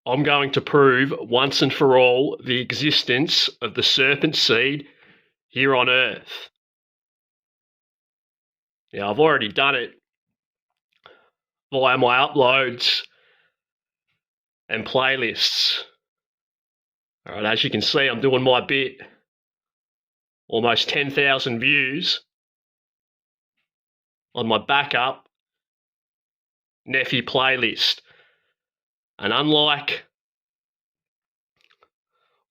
I'm going to prove once and for all the existence of the serpent seed here on Earth. Now, I've already done it via my uploads and playlists. All right, as you can see, I'm doing my bit. Almost 10,000 views on my backup Nephi playlist. And unlike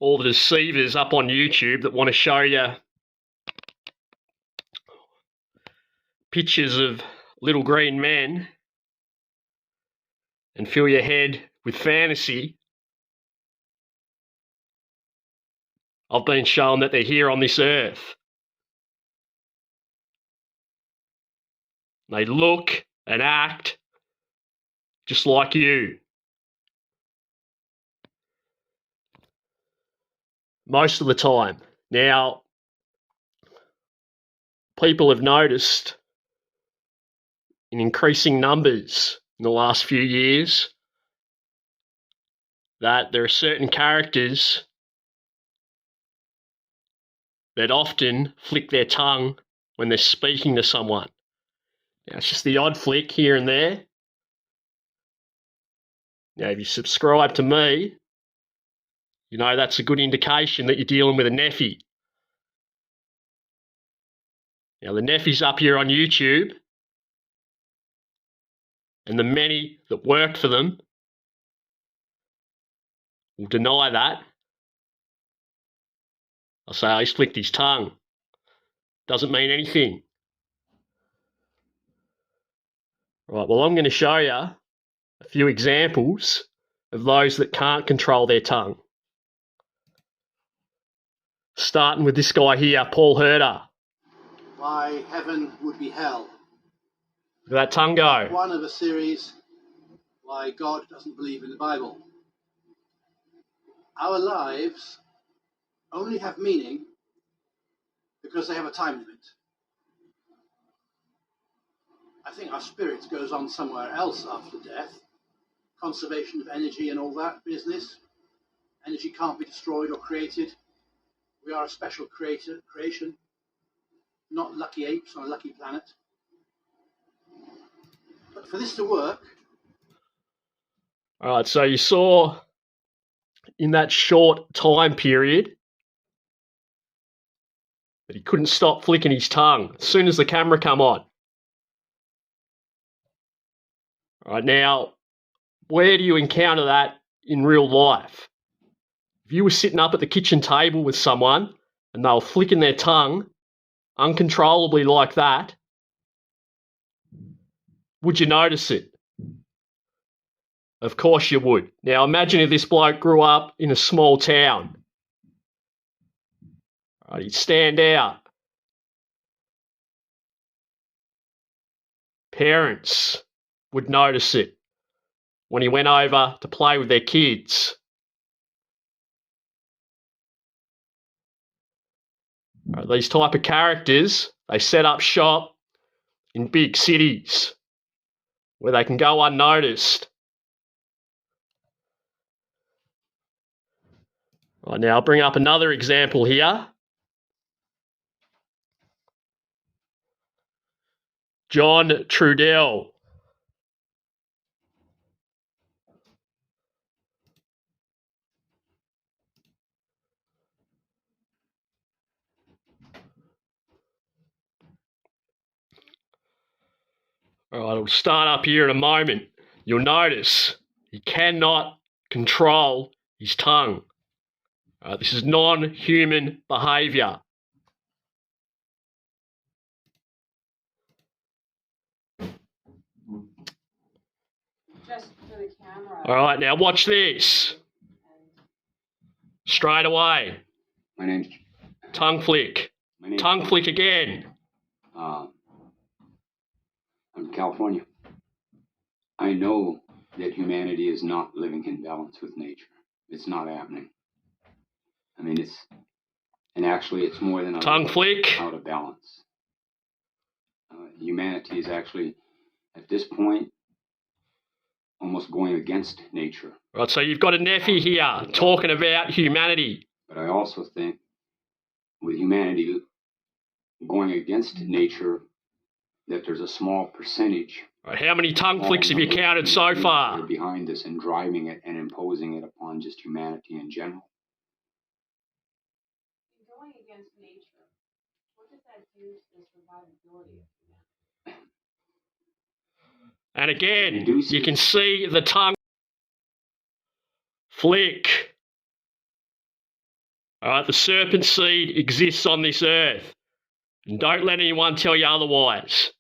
all the deceivers up on YouTube that want to show you pictures of little green men and fill your head with fantasy, I've been shown that they're here on this earth. They look and act just like you. Most of the time. Now, people have noticed in increasing numbers in the last few years that there are certain characters that often flick their tongue when they're speaking to someone. Now, it's just the odd flick here and there. Now, if you subscribe to me, you know that's a good indication that you're dealing with a Nephi. Now, the Nephi's up here on YouTube, and the many that worked for them will deny that. I'll say, he's flicked his tongue. Doesn't mean anything. Right, well, I'm going to show you a few examples of those that can't control their tongue. Starting with this guy here, Paul Herder. Why heaven would be hell. Look at that tongue go. One of a series, why God doesn't believe in the Bible. Our lives only have meaning because they have a time limit. I think our spirit goes on somewhere else after death. Conservation of energy and all that business. Energy can't be destroyed or created. We are a special creation, not lucky apes on a lucky planet. But for this to work... All right, so you saw in that short time period that he couldn't stop flicking his tongue as soon as the camera come on. All right, now, where do you encounter that in real life? If you were sitting up at the kitchen table with someone and they were flicking their tongue uncontrollably like that, would you notice it? Of course you would. Now imagine if this bloke grew up in a small town. Right, he'd stand out. Parents would notice it when he went over to play with their kids. Right, these type of characters, they set up shop in big cities where they can go unnoticed. Right, now I'll bring up another example here. John Trudell. All right, I'll start up here in a moment. You'll notice he cannot control his tongue. This is non-human behaviour. Just for the camera. All right, now watch this. Straight away. My name's... Tongue flick. Tongue flick again. I'm from California. I know that humanity is not living in balance with nature. It's not happening. I mean, actually it's more than tongue flick out of balance. Humanity is actually, at this point, almost going against nature. Right, so you've got a nephew here talking about humanity. But I also think with humanity going against nature, that there's a small percentage. Right, how many tongue flicks have you counted so far? That are behind this and driving it and imposing it upon just humanity in general. Going against nature, what does that do to the survivability of humanity? And again, you can see the tongue flick. All right, the serpent seed exists on this earth. And don't let anyone tell you otherwise.